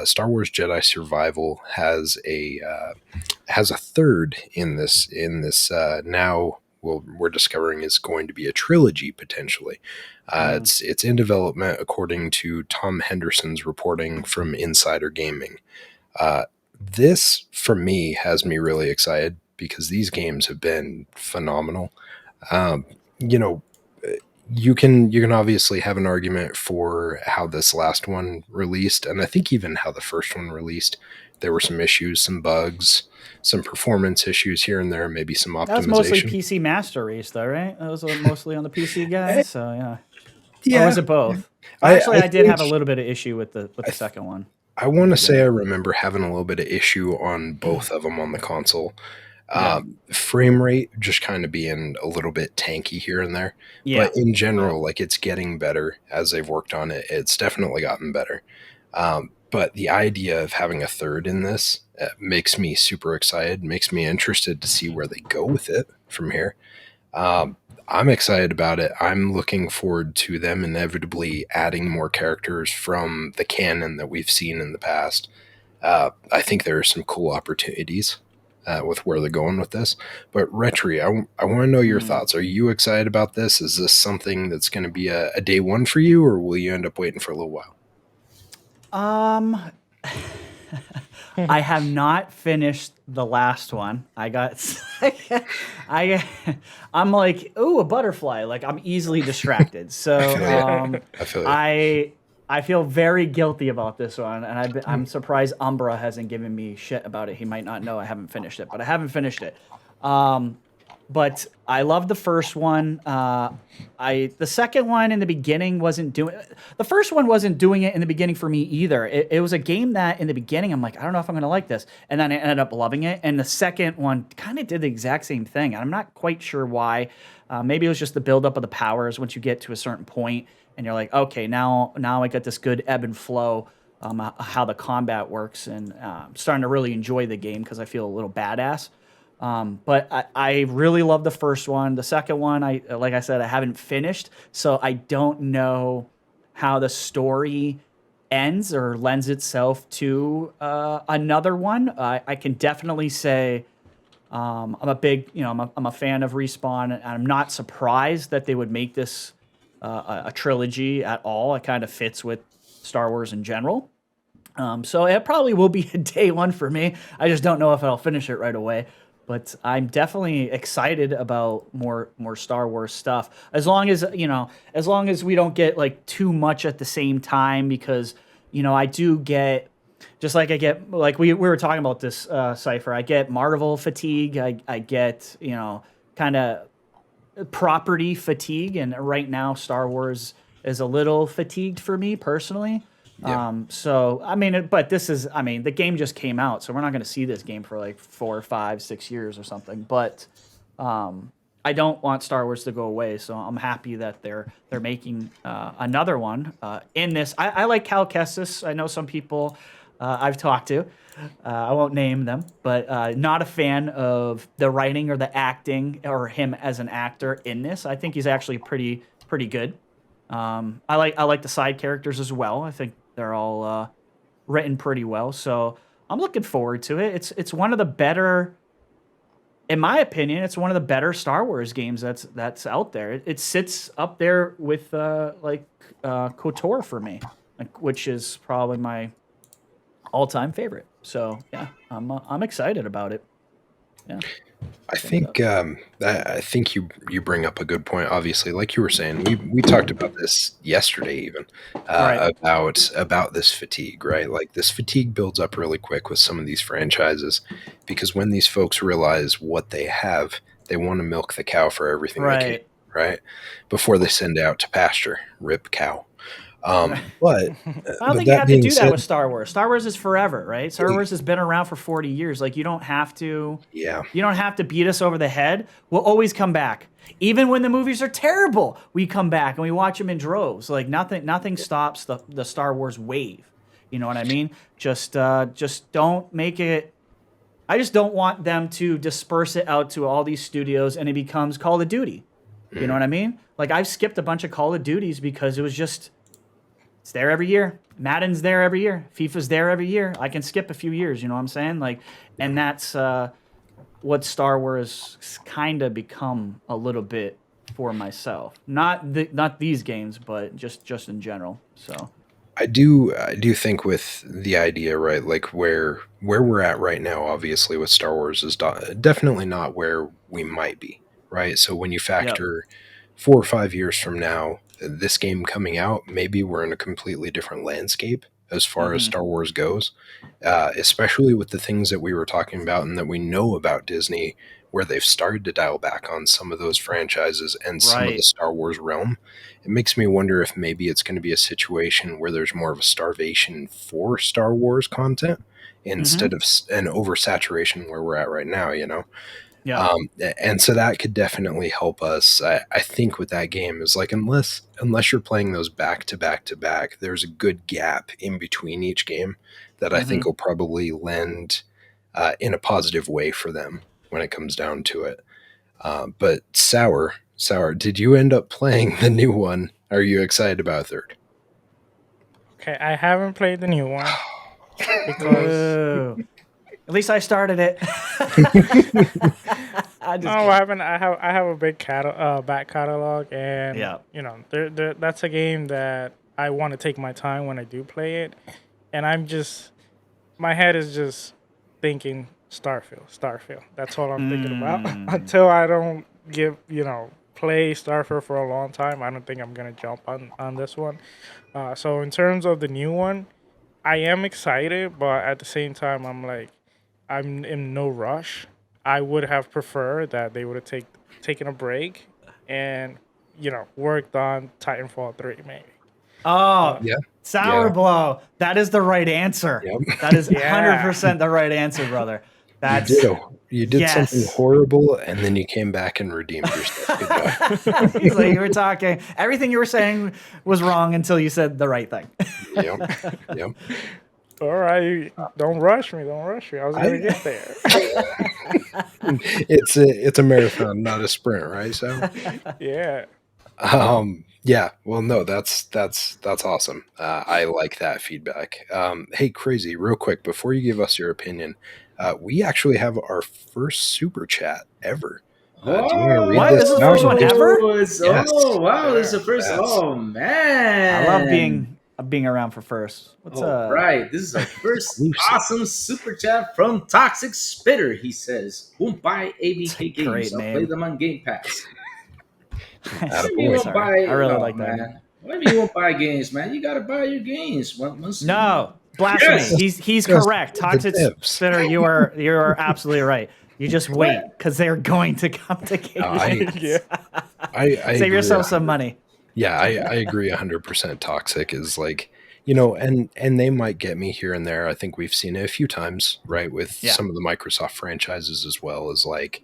Star Wars Jedi Survival has a third in this now. Well, we're discovering is going to be a trilogy potentially. It's in development according to Tom Henderson's reporting from Insider Gaming. This for me has me really excited because these games have been phenomenal. Um, you know, you can obviously have an argument for how this last one released, and I think even how the first one released. There were some issues, some bugs, some performance issues here and there, maybe some That was mostly optimization. PC Master Race, though, right? That was mostly on the PC Eh, guys. So yeah, or yeah, was it both? Actually, I I did think have a little bit of issue with I, the second one I in want the to say I beginning. remember having a little bit of issue on both of them on the console. Yeah, Frame rate just kind of being a little bit tanky here and there, but yeah, in yeah. general, like it's getting better as they've worked on it. It's definitely gotten better. But the idea of having a third in this makes me super excited, makes me interested to see where they go with it from here. Um, I'm excited about it. I'm looking forward to them inevitably adding more characters from the canon that we've seen in the past. I think there are some cool opportunities with where they're going with this. But Rhetri, I want to know your Hmm. thoughts. Are you excited about this? Is this something that's going to be a day one for you, or will you end up waiting for a little while? Um, I have not finished the last one. I got, I, I'm like, ooh, a butterfly. Like I'm easily distracted. I So, feel you. I feel you. I feel very guilty about this one, and I'm surprised Umbra hasn't given me shit about it. He might not know I haven't finished it, but I haven't finished it. Um, but I love the first one. The second one in the beginning wasn't doing. The first one wasn't doing it in the beginning for me either. It was a game that in the beginning I'm like, I don't know if I'm gonna like this, and then I ended up loving it. And the second one kind of did the exact same thing, and I'm not quite sure why. Maybe it was just the buildup of the powers once you get to a certain point, and you're like, okay, now I got this good ebb and flow. How the combat works, and I'm starting to really enjoy the game because I feel a little badass. But I really love the first one. The second one, like I said, I haven't finished, so I don't know how the story ends or lends itself to another one. I can definitely say I'm a big, I'm a fan of Respawn, and I'm not surprised that they would make this a trilogy at all. It kind of fits with Star Wars in general. So it probably will be a day one for me. I just don't know if I'll finish it right away. But I'm definitely excited about more Star Wars stuff. As long as we don't get like too much at the same time, because I do get just like I get like we were talking about this Cypher. I get Marvel fatigue. I get kind of property fatigue, and right now Star Wars is a little fatigued for me personally. Yeah. So I mean, but the game just came out, so we're not going to see this game for like 4, 5, 6 years or something. But I don't want Star Wars to go away, so I'm happy that they're making another one in this. I like Cal Kestis. I know some people I've talked to. I won't name them, but not a fan of the writing or the acting or him as an actor in this. I think he's actually pretty good. I like the side characters as well. I think they're all written pretty well. So I'm looking forward to it. It's one of the better, in my opinion, it's one of the better Star Wars games that's out there. It sits up there with KOTOR for me, which is probably my all-time favorite. So yeah, I'm excited about it. Yeah. I So, think I think you bring up a good point. Obviously, like you were saying, we talked about this yesterday, even right. about this fatigue, right? Like this fatigue builds up really quick with some of these franchises because when these folks realize what they have, they want to milk the cow for everything they can, Right. right? Before they send out to pasture, rip cow. Right. But I don't think you that have to being do that said, with Star Wars. Star Wars is forever, right? Star Wars has been around for 40 years. Like yeah, you don't have to beat us over the head. We'll always come back. Even when the movies are terrible, we come back and we watch them in droves. Like nothing stops the Star Wars wave. You know what I mean? Just don't make it. I just don't want them to disperse it out to all these studios and it becomes Call of Duty. You know mhm, what I mean? Like I've skipped a bunch of Call of Duties because it was just It's there every year. Madden's there every year. FIFA's there every year. I can skip a few years, you know what I'm saying? Like, and that's what Star Wars kind of become a little bit for myself. Not these games, but just in general. So I do think with the idea, right, like where we're at right now, obviously with Star Wars is definitely not where we might be, right? So when you yep. factor 4 or 5 years from now, this game coming out, maybe we're in a completely different landscape as far as Mm-hmm. Star Wars goes, especially with the things that we were talking about and that we know about Disney, where they've started to dial back on some of those franchises and some of the Right. Star Wars realm. It makes me wonder if maybe it's going to be a situation where there's more of a starvation for Star Wars content Mm-hmm. instead of an oversaturation where we're at right now, you know? Yep. Um, and so that could definitely help us. I think with that game is like unless you're playing those back to back to back, there's a good gap in between each game that I Mm-hmm. think will probably lend in a positive way for them when it comes down to it. But Sour, did you end up playing the new one? Are you excited about third? Okay, I haven't played the new one because Boo. At least I started it. I just oh, kidding. I have a big back catalog, and Yeah. that's a game that I want to take my time when I do play it, and my head is just thinking Starfield. That's all I'm thinking about until I don't play Starfield for a long time. I don't think I'm gonna jump on this one. So in terms of the new one, I am excited, but at the same time, I'm in no rush. I would have preferred that they would have taken a break and worked on Titanfall 3 maybe. Oh, Yeah, sour yeah, blow. That is the right answer. yep. That is Yeah, 100% the right answer, brother. You did That's something yes. horrible, and then you came back and redeemed yourself. Good job. He's like, you were talking, everything you were saying was wrong until you said the right thing. Yep, yep. all right. Don't rush me. Don't rush me. I was gonna I, get there. it's a marathon, not a sprint, right? So, Yeah. yeah. Well, no, that's awesome. I like that feedback. Hey, crazy, real quick before you give us your opinion, we actually have our first super chat ever. Do you want to read What? this This is the out first and one just ever? yes, Wow, this is Yeah. the first. yes. Oh I love man. being around for first. What's All right, this is our first Exclusive. awesome super chat from Toxic Spitter. He says, "Won't buy ABK games. great I'll play name. them on Game Pass." What do you mean Attaboy. won't Sorry. buy? I really No, like that name. man. What do you mean you won't buy games, man? You gotta buy your games once. No, blasphemy. Yes. He's Just correct. the Toxic tips. Spitter, you are absolutely right. You just wait What? because they're going to come to Game No, I Pass. Yeah. I Save agree. yourself some money. Yeah, I agree 100%. Toxic is like, and they might get me here and there. I think we've seen it a few times, right, with Yeah. some of the Microsoft franchises as well as like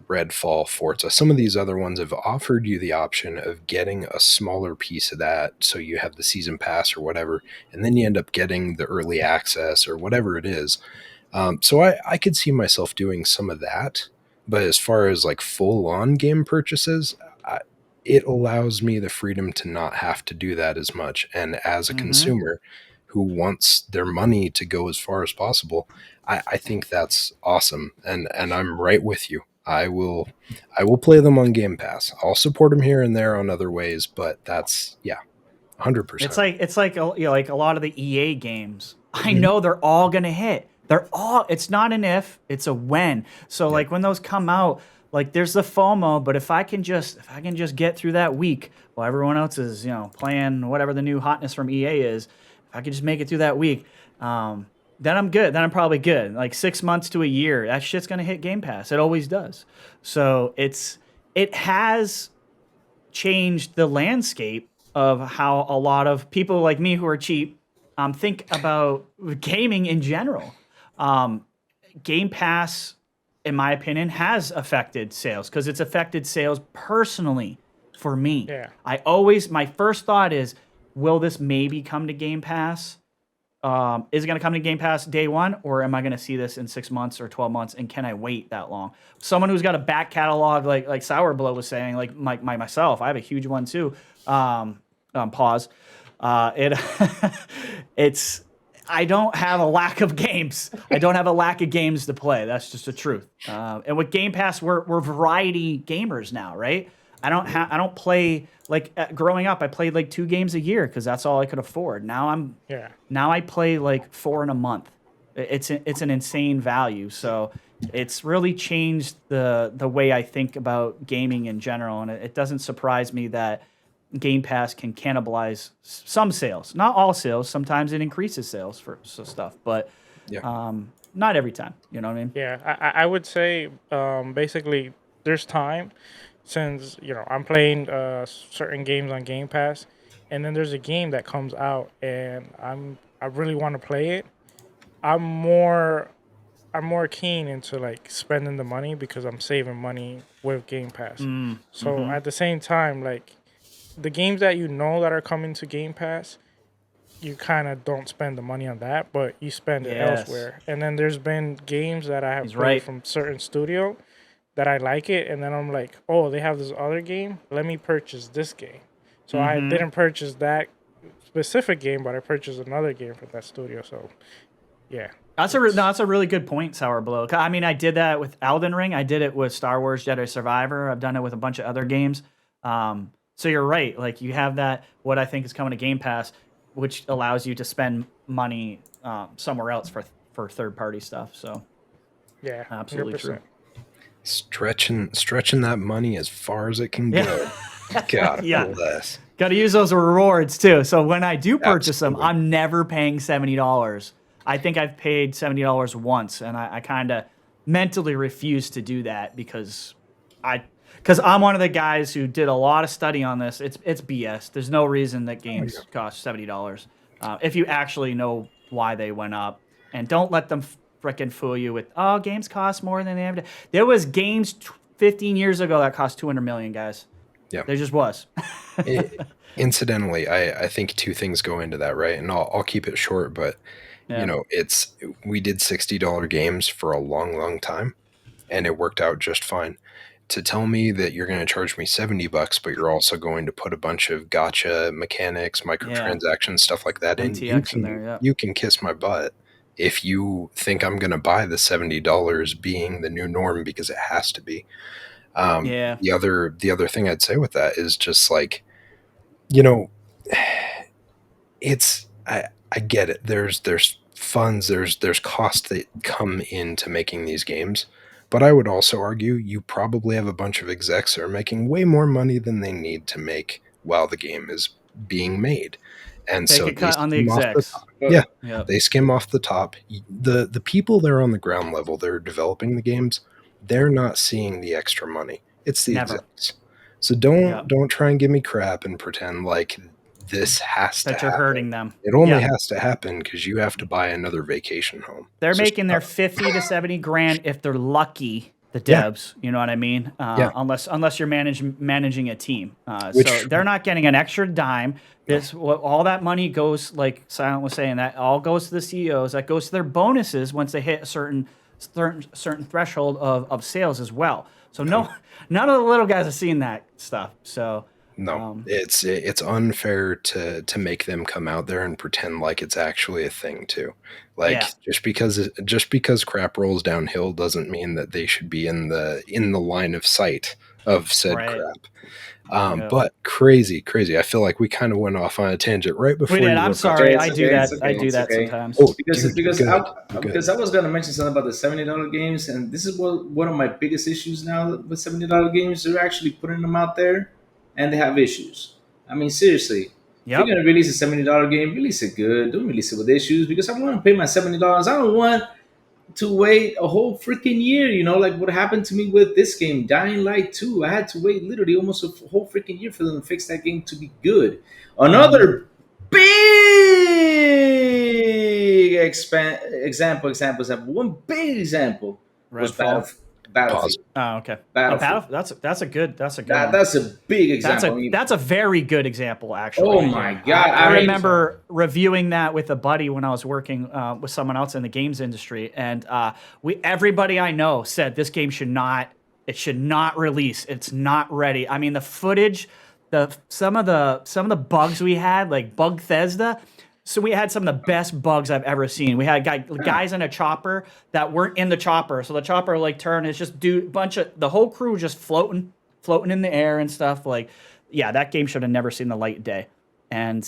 Redfall, Forza. Some of these other ones have offered you the option of getting a smaller piece of that, so you have the season pass or whatever, and then you end up getting the early access or whatever it is. So I could see myself doing some of that, but as far as like full on game purchases, it allows me the freedom to not have to do that as much. And as a Mm-hmm. consumer who wants their money to go as far as possible, I think that's awesome. And I'm right with you. I will play them on Game Pass. I'll support them here and there on other ways, but that's 100%. It's like like a lot of the EA games. I Mhm. know they're all gonna hit. They're all. It's not an if, it's a when. So Yep. like when those come out, like there's the FOMO. But if I can just get through that week while everyone else is playing whatever the new hotness from EA is, if I could just make it through that week, then I'm good. Then I'm probably good. Like 6 months to a year, that shit's gonna hit Game Pass. It always does. So it has changed the landscape of how a lot of people like me who are cheap think about gaming in general. Game Pass, in my opinion, has affected sales because it's affected sales personally for me. Yeah. My first thought is, will this maybe come to Game Pass? Is it going to come to Game Pass day one, or am I going to see this in 6 months or 12 months? And can I wait that long? Someone who's got a back catalog like Sourblow was saying, like myself, I have a huge one too. Pause. It it's I don't have a lack of games. I don't have a lack of games to play. That's just the truth. And with Game Pass, we're variety gamers now, right? I don't play like growing up. I played like 2 games a year because that's all I could afford. Now I play like 4 in a month. It's an insane value. So it's really changed the way I think about gaming in general, and it doesn't surprise me that Game Pass can cannibalize some sales, not all sales. Sometimes it increases sales for stuff, but Yeah. not every time. You know what I mean? Yeah, I would say basically there's time since I'm playing certain games on Game Pass, and then there's a game that comes out and I really want to play it. I'm more keen into like spending the money because I'm saving money with Game Pass. So at the same time, like the games that that are coming to Game Pass, you kind of don't spend the money on that, but you spend it Yes. elsewhere. And then there's been games that I have He's played right. from certain studio that I like it, and then I'm like, oh, they have this other game. Let me purchase this game. So I didn't purchase that specific game, but I purchased another game from that studio. So yeah, That's a really good point, Sourblow. I mean, I did that with Elden Ring. I did it with Star Wars Jedi Survivor. I've done it with a bunch of other games. So you're right. Like you have that, what I think is coming to Game Pass, which allows you to spend money somewhere else for third party stuff. So yeah, absolutely 100%. true. Stretching that money as far as it can go. God Yeah. bless. Got to use those rewards too. So when I do purchase them, Absolutely. I'm never paying $70. I think I've paid $70 once, and I kind of mentally refuse to do that because I'm one of the guys who did a lot of study on this. It's BS. There's no reason that games cost $70 if you actually know why they went up, and don't let them frickin' fool you with games cost more than they ever did. There was games 15 years ago that cost 200 million, guys. Yeah. There just was. Incidentally, I think 2 things go into that, right? And I'll keep it short, but Yeah. we did $60 games for a long time, and it worked out just fine. To tell me that you're going to charge me $70, but you're also going to put a bunch of gotcha mechanics, microtransactions, stuff like that in, MTX in there, yeah. you can kiss my butt if you think I'm going to buy the $70 being the new norm because it has to be. Yeah. The other thing I'd say with that is just like, I get it. There's funds, there's costs that come into making these games. But I would also argue you probably have a bunch of execs that are making way more money than they need to make while the game is being made. And Take so a cut on the skim off execs. top. Yeah, Yep. they skim off the top. The people that are on the ground level, they're developing the games, they're not seeing the extra money. It's the Never. execs. So don't try and give me crap and pretend like this has to That you're happen. hurting them. It only Yeah. has to happen because you have to buy another vacation home. They're So making their stop. 50 to 70 grand if they're lucky. The Yeah. devs, you know what I mean? Yeah. Unless you're managing a team, Which- so they're not getting an extra dime. All that money goes, like Silent was saying, that all goes to the CEOs. That goes to their bonuses once they hit a certain threshold of sales as well. So none of the little guys are seeing that stuff. So No, it's unfair to make them come out there and pretend like it's actually a thing too. Like Yeah. just because crap rolls downhill doesn't mean that they should be in the line of sight of said Right. crap. Yeah. But crazy. I feel like we kind of went off on a tangent right before. we did. you I'm were- sorry. It's I do okay, that. it's okay, I do it's that okay. sometimes. Oh, Because dude, because you're I, good. You're good. because I was gonna mention something about the $70 games, and this is one of my biggest issues now with $70 games. They're actually putting them out there, and they have issues. I mean, seriously, if Yep. you're gonna release a $70 game, release it good. Don't release it with issues because I want to pay my $70. I don't want to wait a whole freaking year. You know, like what happened to me with this game, Dying Light 2. I had to wait literally almost a whole freaking year for them to fix that game to be good. Another big example. One big example was Redfall. Battlefield. Oh, okay. Battlefield. That's a good one. That's a big example. I mean, That's a very good example, actually. oh my god! I mean, remember reviewing that with a buddy when I was working with someone else in the games industry, and everybody I know said this game should not release. It's not ready. I mean, the footage some of the bugs we had, like Bugthesda. So we had some of the best bugs I've ever seen. We had guys in a chopper that weren't in the chopper, so the chopper like turned. It's just bunch of the whole crew just floating in the air and stuff. Like, yeah, that game should have never seen the light of day. And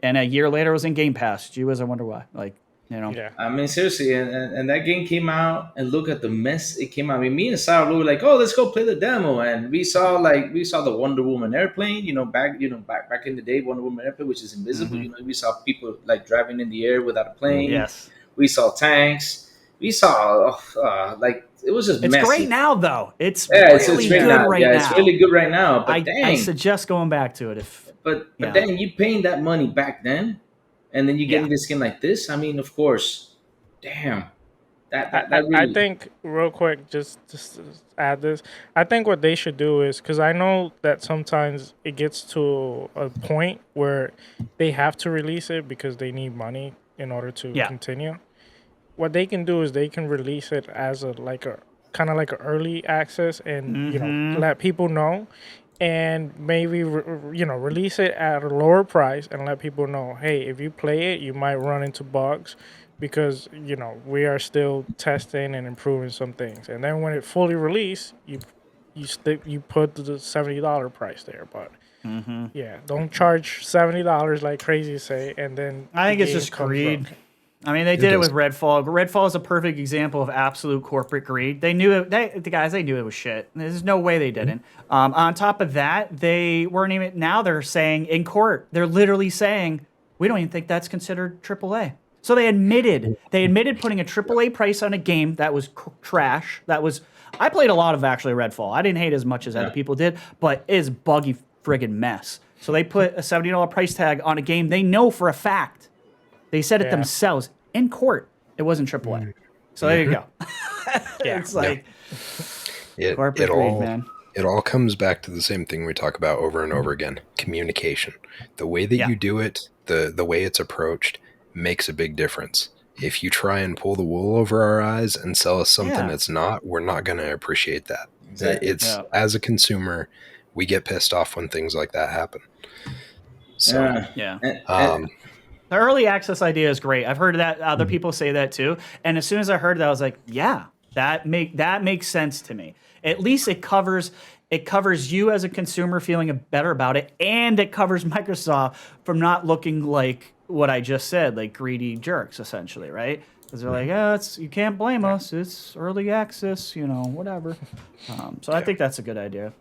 and a year later, it was in Game Pass. Gee whiz, I wonder why. Like, you know. Yeah. I mean, seriously, and that game came out, and look at the mess it came out. I mean, me and Sourblow were like, "Oh, let's go play the demo," and we saw the Wonder Woman airplane, back in the day, Wonder Woman airplane, which is invisible. We saw people like driving in the air without a plane. Yes. We saw tanks. We saw like it was just It's messy. great now, though. It's It's really great good now. right Yeah, now. it's really good right now. But I suggest going back to it but yeah. then you paying that money back then, and then you getting this skin like this. I mean, of course, damn. That really. I think real quick, just to add this. I think what they should do is, because I know that sometimes it gets to a point where they have to release it because they need money in order to continue. What they can do is they can release it as a kind of like an early access, and let people know, and maybe release it at a lower price and let people know, hey, if you play it, you might run into bugs. Because we are still testing and improving some things, and then when it fully released, you put the $70 price there. But don't charge $70 like crazy say, and then I think it's just greed. I mean, they did it with Redfall. Redfall is a perfect example of absolute corporate greed. They knew it. They knew it was shit. There's no way they didn't. On top of that, they weren't even. Now they're saying in court, they're literally saying we don't even think that's considered AAA. So they admitted putting a AAA price on a game that was trash. I played a lot of actually Redfall. I didn't hate as much as other people did, but it is buggy friggin' mess. So they put a $70 price tag on a game they know for a fact. They said it themselves in court. It wasn't AAA. So there you go. It's like corporate greed, man. It all comes back to the same thing we talk about over and over again: communication. The way that you do it, the way it's approached, makes a big difference. If you try and pull the wool over our eyes and sell us something that's not, we're not going to appreciate that. Exactly. As a consumer, we get pissed off when things like that happen. So the early access idea is great. I've heard that other people say that too. And as soon as I heard that, I was like, yeah, that makes sense to me. At least it covers you as a consumer feeling better about it, and it covers Microsoft from not looking like what I just said, like greedy jerks, essentially, right? Because they're like, you can't blame us. It's early access, whatever. So I think that's a good idea.